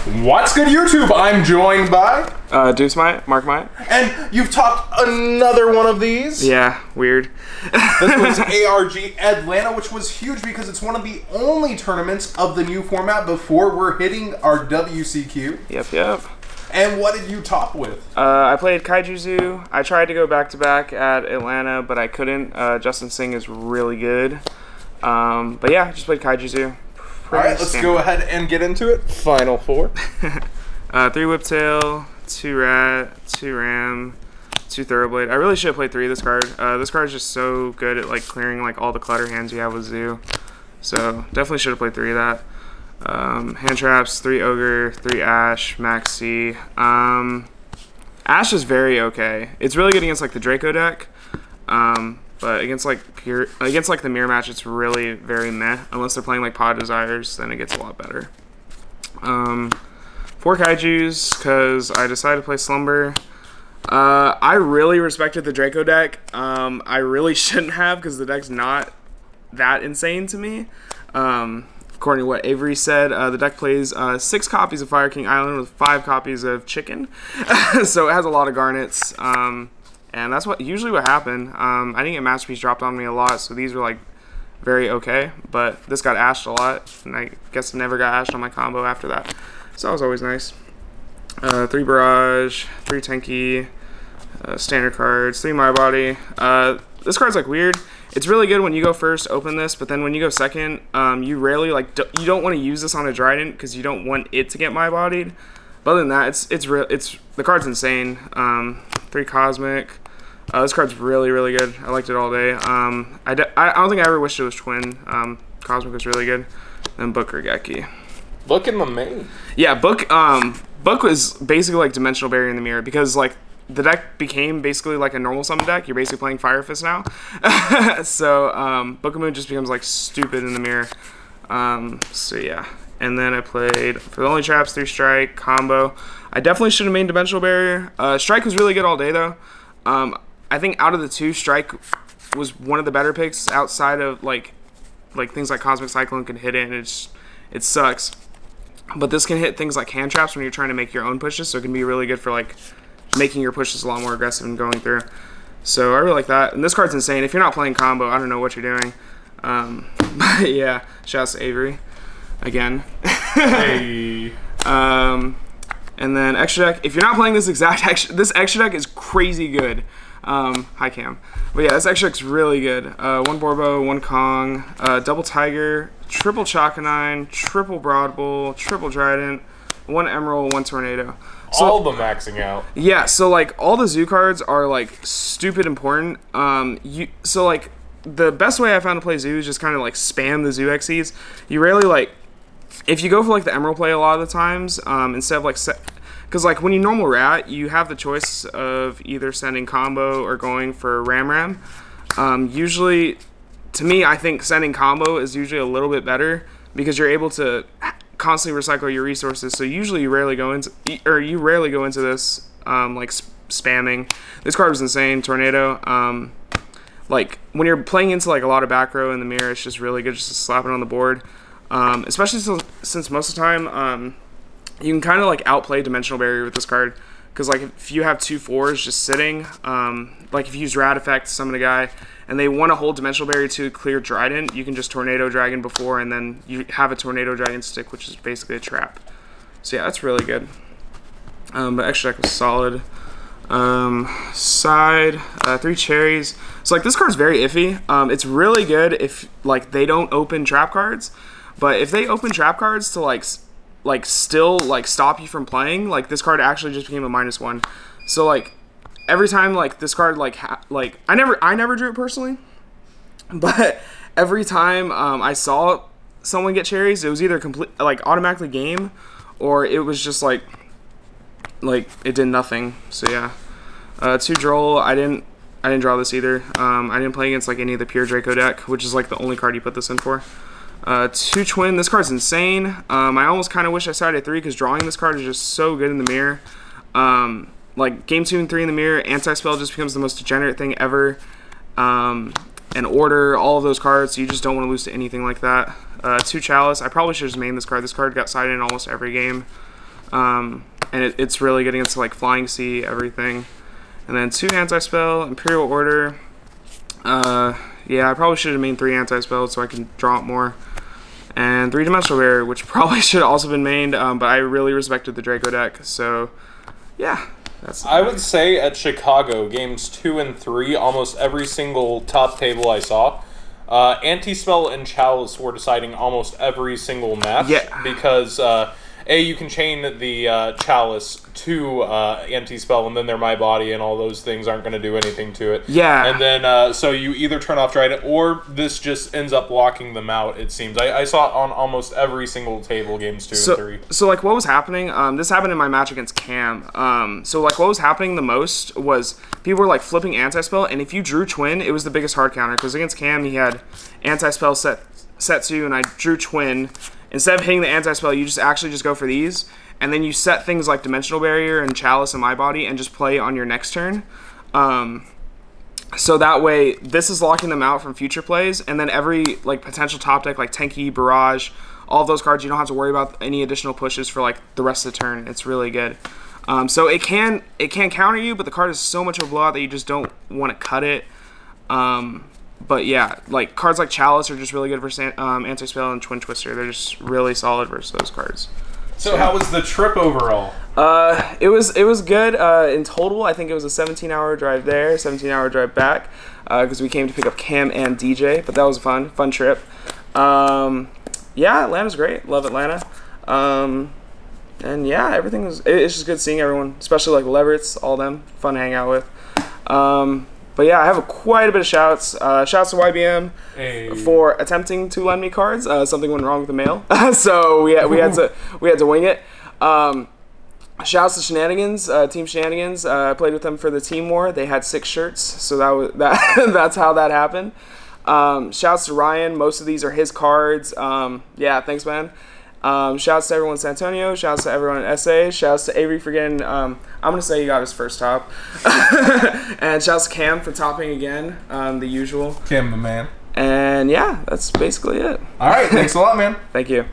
What's good, YouTube? I'm joined by Deuce, Myatt, Myatt. And you've topped another one of these. Yeah, weird. This was ARG Atlanta, which was huge because it's one of the only tournaments of the new format before we're hitting our WCQ. Yep. And what did you top with? I played Kaiju Zoo. I tried to go back-to-back at Atlanta, but I couldn't. Justin Singh is really good. But yeah, just played Kaiju Zoo. Alright, let's go ahead and get into it. Final four. 3 Whiptail, 2 Rat, 2 Ram, 2 Thoroughblade. I really should have played 3 this card. This card is just so good at like clearing like all the clutter hands you have with Zoo. So definitely should have played 3 of that. Hand traps, 3 Ogre, 3 Ash, Max C. Ash is very okay. It's really good against like the Draco deck. But against like the mirror match, it's really very meh. Unless they're playing like Pod Desires, then it gets a lot better. 4 Kaijus because I decided to play Slumber. I really respected the Draco deck. I really shouldn't have because the deck's not that insane to me. According to what Avery said, the deck plays 6 copies of Fire King Island with 5 copies of Chicken. So it has a lot of Garnets. And that's usually what happened. I didn't get Masterpiece dropped on me a lot, so these were like very okay. But this got ashed a lot, and I guess it never got ashed on my combo after that. So that was always nice. 3 Barrage, 3 Tenki, standard cards, 3 My Body. This card's like weird. It's really good when you go first, open this, but then when you go second, you rarely like you don't want to use this on a Dryden because you don't want it to get My Bodied. But other than that, the card's insane. 3 Cosmic. This card's really good. I liked it all day. I don't think I ever wished it was twin. Cosmic was really good. Then Book Regeki. Book in the main. Yeah, Book was basically like Dimensional Barrier in the mirror because like the deck became basically like a normal summon deck. You're basically playing Fire Fist now. So Book of Moon just becomes like stupid in the mirror. So yeah. And then I played, for the only traps, 3 Strike, combo. I definitely should have made Dimensional Barrier. Strike was really good all day, though. I think out of the 2, Strike was one of the better picks outside of, like things like Cosmic Cyclone can hit it, and it sucks. But this can hit things like hand traps when you're trying to make your own pushes, so it can be really good for, like, making your pushes a lot more aggressive and going through. So I really like that. And this card's insane. If you're not playing combo, I don't know what you're doing. But yeah, shouts to Avery. Again. Hey. And then extra deck. If you're not playing this this extra deck is crazy good. Hi Cam. But yeah, this extra deck's really good. 1 Borbo, 1 Kong, double Tiger, triple Chakanine, triple Broadbull, triple Trident, 1 Emerald, 1 Tornado. So, all the maxing out. Yeah, so like all the Zoo cards are like stupid important. So like the best way I found to play Zoo is just kind of like spam the Zoo XCs. You rarely like, if you go for like the Emerald play a lot of the times, instead of like, because like when you normal rat, you have the choice of either sending combo or going for Ram. Usually, to me, I think sending combo is usually a little bit better because you're able to constantly recycle your resources. So usually you rarely go into this like spamming. This card was insane. Tornado. Like when you're playing into like a lot of back row in the mirror, it's just really good just to slap it on the board. Especially since most of the time you can kind of like outplay Dimensional Barrier with this card because like if you have 2 4s just sitting, like if you use Rat Effect to summon a guy and they want to hold Dimensional Barrier to clear Trident, you can just Tornado Dragon before and then you have a Tornado Dragon stick, which is basically a trap. So yeah, that's really good. But extra deck was solid. Side, 3 Cherries. So like this card's very iffy. It's really good if like they don't open trap cards, but if they open trap cards to like still like stop you from playing, like this card actually just became a -1. So like every time like this card I never drew it personally, but every time I saw someone get cherries, it was either automatically game or it was just like it did nothing. So yeah. 2 Droll. I didn't draw this either. I didn't play against like any of the pure Draco deck, which is like the only card you put this in for. 2 Twin. This card's insane. I almost kind of wish I started 3 because drawing this card is just so good in the mirror. Like game 2 and 3 in the mirror, anti-spell just becomes the most degenerate thing ever. And order, all of those cards, so you just don't want to lose to anything like that. 2 Chalice. I probably should have just mained this card. This card got sided in almost every game. and it's really getting into like Flying Sea, everything. And then 2 anti-spell, Imperial Order. Yeah, I probably should have made 3 anti-spells so I can draw it more. And 3-dimensional barrier, which probably should have also been mained, but I really respected the Draco deck, so yeah. I would say at Chicago, games 2 and 3, almost every single top table I saw, Anti-Spell and Chalice were deciding almost every single match. Yeah. Because, A, you can chain the Chalice to Anti-Spell, and then they're My Body, and all those things aren't going to do anything to it. Yeah. And then, so you either turn off Trident, or this just ends up blocking them out, it seems. I saw it on almost every single table, games 2 and 3. So, like, what was happening, this happened in my match against Cam. So, like, what was happening the most was people were, like, flipping Anti-Spell, and if you drew Twin, it was the biggest hard counter, because against Cam, he had Anti-Spell set 2, and I drew Twin. Instead of hitting the anti-spell, you just actually just go for these, and then you set things like Dimensional Barrier and Chalice and My Body and just play on your next turn. So that way, this is locking them out from future plays, and then every like potential top deck like Tenki, Barrage, all of those cards, you don't have to worry about any additional pushes for like the rest of the turn. It's really good. So it can counter you, but the card is so much of a blowout that you just don't want to cut it. But yeah, like cards like Chalice are just really good versus Anti-Spell and Twin Twister. They're just really solid versus those cards. So how was the trip overall? It was good. In total, I think it was a 17-hour drive there, 17-hour drive back, because we came to pick up Cam and DJ. But that was a fun trip. Yeah, Atlanta's great. Love Atlanta. And yeah, everything was. It's just good seeing everyone, especially like Leverets, all them. Fun to hang out with. But yeah, I have quite a bit of shouts. Shouts to YBM for attempting to lend me cards. Something went wrong with the mail, so we had to wing it. Shouts to Shenanigans, Team Shenanigans. I played with them for the Team War. They had 6 shirts, so that's how that happened. Shouts to Ryan. Most of these are his cards. Yeah, thanks, man. Shouts to everyone in San Antonio. Shouts to everyone in SA. Shouts to Avery for getting, I'm going to say he got his first top. And shouts to Cam for topping again, the usual. Cam the man. And yeah, that's basically it. All right, thanks a lot, man. Thank you.